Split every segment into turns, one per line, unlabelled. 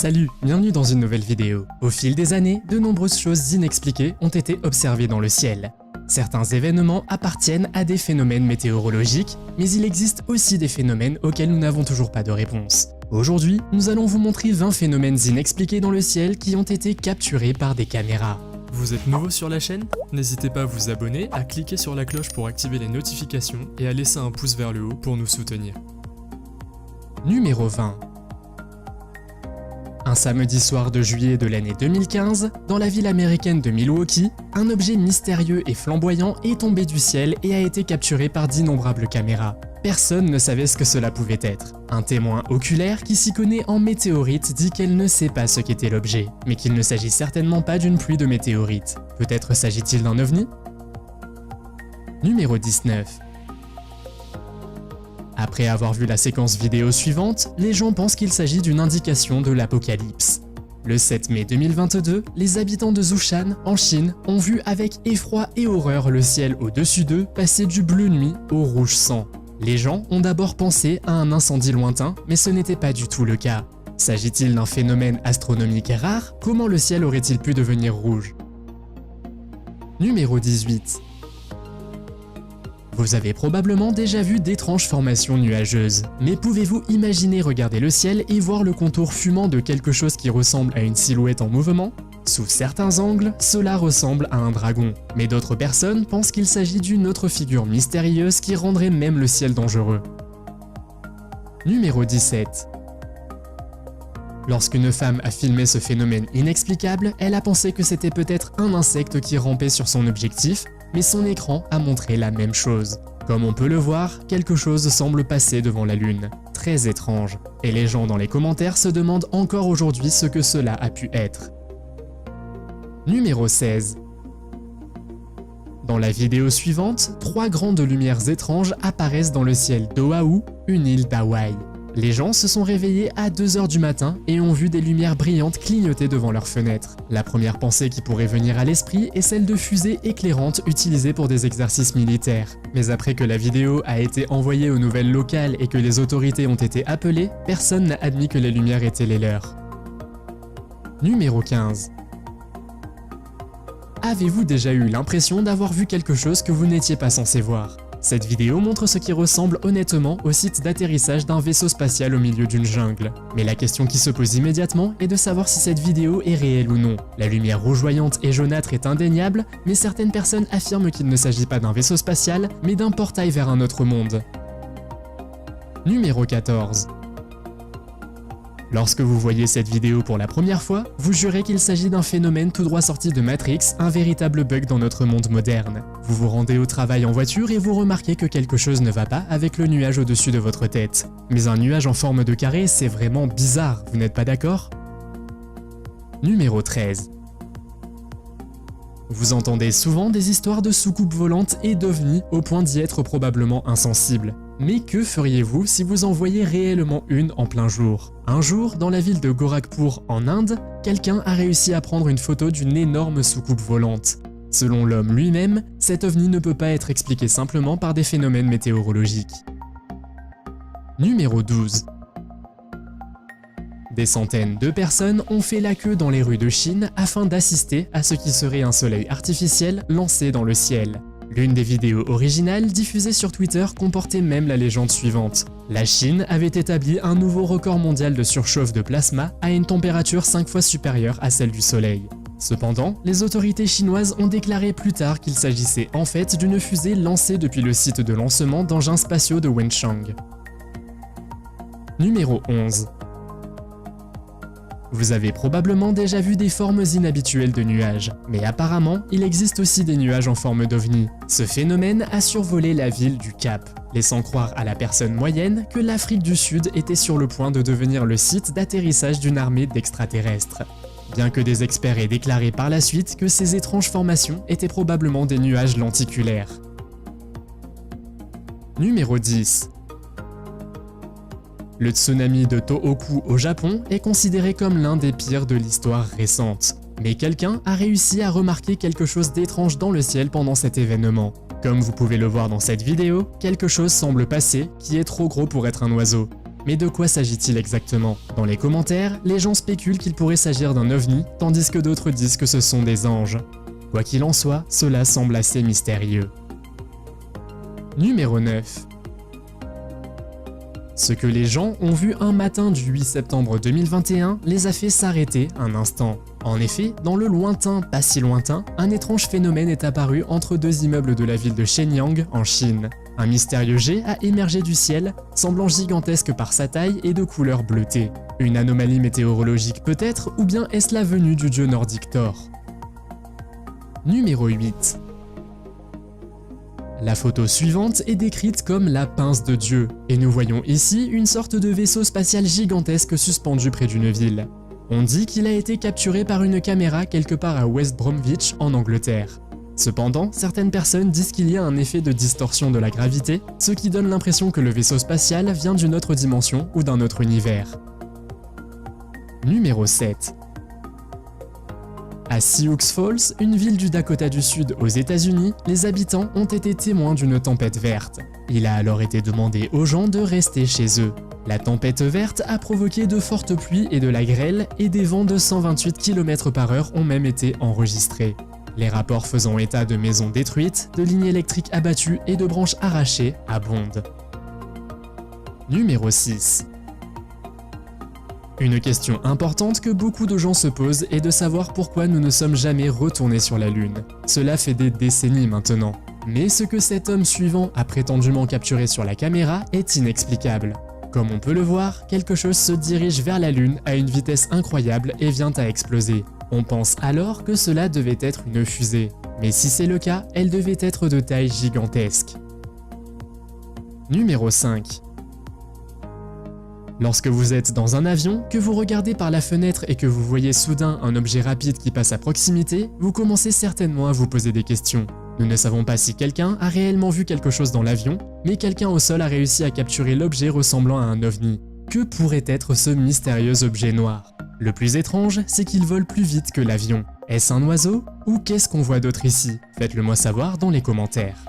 Salut, bienvenue dans une nouvelle vidéo. Au fil des années, de nombreuses choses inexpliquées ont été observées dans le ciel. Certains événements appartiennent à des phénomènes météorologiques, mais il existe aussi des phénomènes auxquels nous n'avons toujours pas de réponse. Aujourd'hui, nous allons vous montrer 20 phénomènes inexpliqués dans le ciel qui ont été capturés par des caméras.
Vous êtes nouveau sur la chaîne? N'hésitez pas à vous abonner, à cliquer sur la cloche pour activer les notifications et à laisser un pouce vers le haut pour nous soutenir.
Numéro 20. Un samedi soir de juillet de l'année 2015, dans la ville américaine de Milwaukee, un objet mystérieux et flamboyant est tombé du ciel et a été capturé par d'innombrables caméras. Personne ne savait ce que cela pouvait être. Un témoin oculaire qui s'y connaît en météorites dit qu'elle ne sait pas ce qu'était l'objet, mais qu'il ne s'agit certainement pas d'une pluie de météorites. Peut-être s'agit-il d'un ovni? Numéro 19. Après avoir vu la séquence vidéo suivante, les gens pensent qu'il s'agit d'une indication de l'apocalypse. Le 7 mai 2022, les habitants de Zhoushan, en Chine, ont vu avec effroi et horreur le ciel au-dessus d'eux passer du bleu nuit au rouge sang. Les gens ont d'abord pensé à un incendie lointain, mais ce n'était pas du tout le cas. S'agit-il d'un phénomène astronomique rare? Comment le ciel aurait-il pu devenir rouge? Numéro 18. Vous avez probablement déjà vu d'étranges formations nuageuses, mais pouvez-vous imaginer regarder le ciel et voir le contour fumant de quelque chose qui ressemble à une silhouette en mouvement? Sous certains angles, cela ressemble à un dragon, mais d'autres personnes pensent qu'il s'agit d'une autre figure mystérieuse qui rendrait même le ciel dangereux. Numéro 17. Lorsqu'une femme a filmé ce phénomène inexplicable, elle a pensé que c'était peut-être un insecte qui rampait sur son objectif, mais son écran a montré la même chose. Comme on peut le voir, quelque chose semble passer devant la Lune. Très étrange. Et les gens dans les commentaires se demandent encore aujourd'hui ce que cela a pu être. Numéro 16. Dans la vidéo suivante, 3 grandes lumières étranges apparaissent dans le ciel d'Oahu, une île d'Hawaï. Les gens se sont réveillés à 2 h du matin et ont vu des lumières brillantes clignoter devant leurs fenêtres. La première pensée qui pourrait venir à l'esprit est celle de fusées éclairantes utilisées pour des exercices militaires. Mais après que la vidéo a été envoyée aux nouvelles locales et que les autorités ont été appelées, personne n'a admis que les lumières étaient les leurs. Numéro 15. Avez-vous déjà eu l'impression d'avoir vu quelque chose que vous n'étiez pas censé voir? Cette vidéo montre ce qui ressemble honnêtement au site d'atterrissage d'un vaisseau spatial au milieu d'une jungle. Mais la question qui se pose immédiatement est de savoir si cette vidéo est réelle ou non. La lumière rougeoyante et jaunâtre est indéniable, mais certaines personnes affirment qu'il ne s'agit pas d'un vaisseau spatial, mais d'un portail vers un autre monde. Numéro 14. Lorsque vous voyez cette vidéo pour la première fois, vous jurez qu'il s'agit d'un phénomène tout droit sorti de Matrix, un véritable bug dans notre monde moderne. Vous vous rendez au travail en voiture et vous remarquez que quelque chose ne va pas avec le nuage au-dessus de votre tête. Mais un nuage en forme de carré, c'est vraiment bizarre, vous n'êtes pas d'accord? Numéro 13. Vous entendez souvent des histoires de soucoupes volantes et d'ovnis au point d'y être probablement insensible. Mais que feriez-vous si vous en voyiez réellement une en plein jour? Un jour, dans la ville de Gorakhpur en Inde, quelqu'un a réussi à prendre une photo d'une énorme soucoupe volante. Selon l'homme lui-même, cet ovni ne peut pas être expliqué simplement par des phénomènes météorologiques. Numéro 12. Des centaines de personnes ont fait la queue dans les rues de Chine afin d'assister à ce qui serait un soleil artificiel lancé dans le ciel. L'une des vidéos originales diffusées sur Twitter comportait même la légende suivante. La Chine avait établi un nouveau record mondial de surchauffe de plasma à une température 5 fois supérieure à celle du Soleil. Cependant, les autorités chinoises ont déclaré plus tard qu'il s'agissait en fait d'une fusée lancée depuis le site de lancement d'engins spatiaux de Wenchang. Numéro 11. Vous avez probablement déjà vu des formes inhabituelles de nuages, mais apparemment, il existe aussi des nuages en forme d'ovni. Ce phénomène a survolé la ville du Cap, laissant croire à la personne moyenne que l'Afrique du Sud était sur le point de devenir le site d'atterrissage d'une armée d'extraterrestres. Bien que des experts aient déclaré par la suite que ces étranges formations étaient probablement des nuages lenticulaires. Numéro 10. Le tsunami de Tohoku au Japon est considéré comme l'un des pires de l'histoire récente. Mais quelqu'un a réussi à remarquer quelque chose d'étrange dans le ciel pendant cet événement. Comme vous pouvez le voir dans cette vidéo, quelque chose semble passer qui est trop gros pour être un oiseau. Mais de quoi s'agit-il exactement? Dans les commentaires, les gens spéculent qu'il pourrait s'agir d'un ovni, tandis que d'autres disent que ce sont des anges. Quoi qu'il en soit, cela semble assez mystérieux. Numéro 9. Ce que les gens ont vu un matin du 8 septembre 2021 les a fait s'arrêter un instant. En effet, dans le lointain, pas si lointain, un étrange phénomène est apparu entre deux immeubles de la ville de Shenyang, en Chine. Un mystérieux jet a émergé du ciel, semblant gigantesque par sa taille et de couleur bleutée. Une anomalie météorologique peut-être, ou bien est-ce la venue du dieu nordique Thor? Numéro 8. La photo suivante est décrite comme la pince de Dieu, et nous voyons ici une sorte de vaisseau spatial gigantesque suspendu près d'une ville. On dit qu'il a été capturé par une caméra quelque part à West Bromwich en Angleterre. Cependant, certaines personnes disent qu'il y a un effet de distorsion de la gravité, ce qui donne l'impression que le vaisseau spatial vient d'une autre dimension ou d'un autre univers. Numéro 7. À Sioux Falls, une ville du Dakota du Sud aux États-Unis, les habitants ont été témoins d'une tempête verte. Il a alors été demandé aux gens de rester chez eux. La tempête verte a provoqué de fortes pluies et de la grêle, et des vents de 128 km/h ont même été enregistrés. Les rapports faisant état de maisons détruites, de lignes électriques abattues et de branches arrachées abondent. Numéro 6. Une question importante que beaucoup de gens se posent est de savoir pourquoi nous ne sommes jamais retournés sur la Lune. Cela fait des décennies maintenant. Mais ce que cet homme suivant a prétendument capturé sur la caméra est inexplicable. Comme on peut le voir, quelque chose se dirige vers la Lune à une vitesse incroyable et vient à exploser. On pense alors que cela devait être une fusée. Mais si c'est le cas, elle devait être de taille gigantesque. Numéro 5. Lorsque vous êtes dans un avion, que vous regardez par la fenêtre et que vous voyez soudain un objet rapide qui passe à proximité, vous commencez certainement à vous poser des questions. Nous ne savons pas si quelqu'un a réellement vu quelque chose dans l'avion, mais quelqu'un au sol a réussi à capturer l'objet ressemblant à un ovni. Que pourrait être ce mystérieux objet noir? Le plus étrange, c'est qu'il vole plus vite que l'avion. Est-ce un oiseau? Ou qu'est-ce qu'on voit d'autre ici? Faites-le moi savoir dans les commentaires.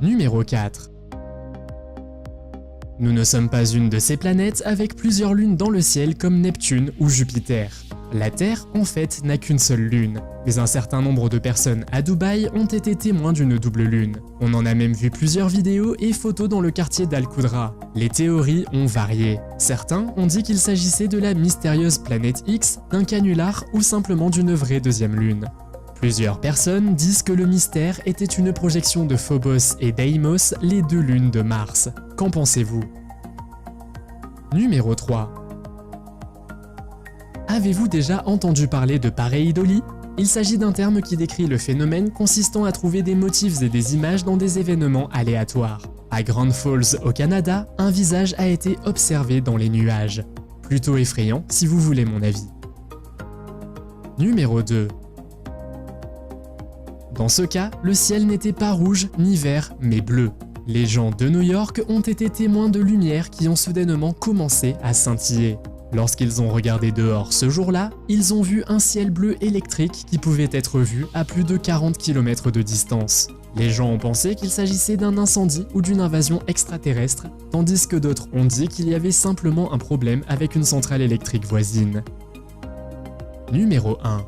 Numéro 4. Nous ne sommes pas une de ces planètes avec plusieurs lunes dans le ciel comme Neptune ou Jupiter. La Terre, en fait, n'a qu'une seule lune, mais un certain nombre de personnes à Dubaï ont été témoins d'une double lune. On en a même vu plusieurs vidéos et photos dans le quartier d'Al-Qudra. Les théories ont varié. Certains ont dit qu'il s'agissait de la mystérieuse planète X, d'un canular ou simplement d'une vraie deuxième lune. Plusieurs personnes disent que le mystère était une projection de Phobos et Deimos, les deux lunes de Mars. Qu'en pensez-vous? Numéro 3. Avez-vous déjà entendu parler de pareidolie? Il s'agit d'un terme qui décrit le phénomène consistant à trouver des motifs et des images dans des événements aléatoires. À Grand Falls au Canada, un visage a été observé dans les nuages. Plutôt effrayant si vous voulez mon avis. Numéro 2. Dans ce cas, le ciel n'était pas rouge ni vert, mais bleu. Les gens de New York ont été témoins de lumières qui ont soudainement commencé à scintiller. Lorsqu'ils ont regardé dehors ce jour-là, ils ont vu un ciel bleu électrique qui pouvait être vu à plus de 40 km de distance. Les gens ont pensé qu'il s'agissait d'un incendie ou d'une invasion extraterrestre, tandis que d'autres ont dit qu'il y avait simplement un problème avec une centrale électrique voisine. Numéro 1.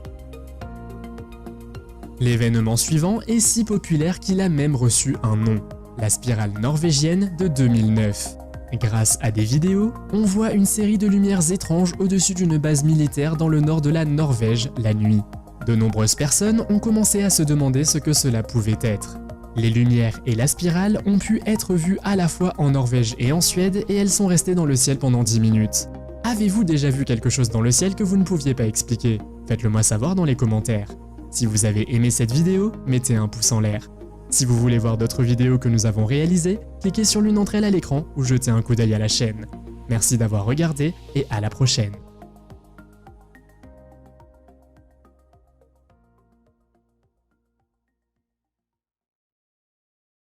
L'événement suivant est si populaire qu'il a même reçu un nom, la spirale norvégienne de 2009. Grâce à des vidéos, on voit une série de lumières étranges au-dessus d'une base militaire dans le nord de la Norvège la nuit. De nombreuses personnes ont commencé à se demander ce que cela pouvait être. Les lumières et la spirale ont pu être vues à la fois en Norvège et en Suède et elles sont restées dans le ciel pendant 10 minutes. Avez-vous déjà vu quelque chose dans le ciel que vous ne pouviez pas expliquer? Faites-le moi savoir dans les commentaires. Si vous avez aimé cette vidéo, mettez un pouce en l'air. Si vous voulez voir d'autres vidéos que nous avons réalisées, cliquez sur l'une d'entre elles à l'écran ou jetez un coup d'œil à la chaîne. Merci d'avoir regardé et à la prochaine.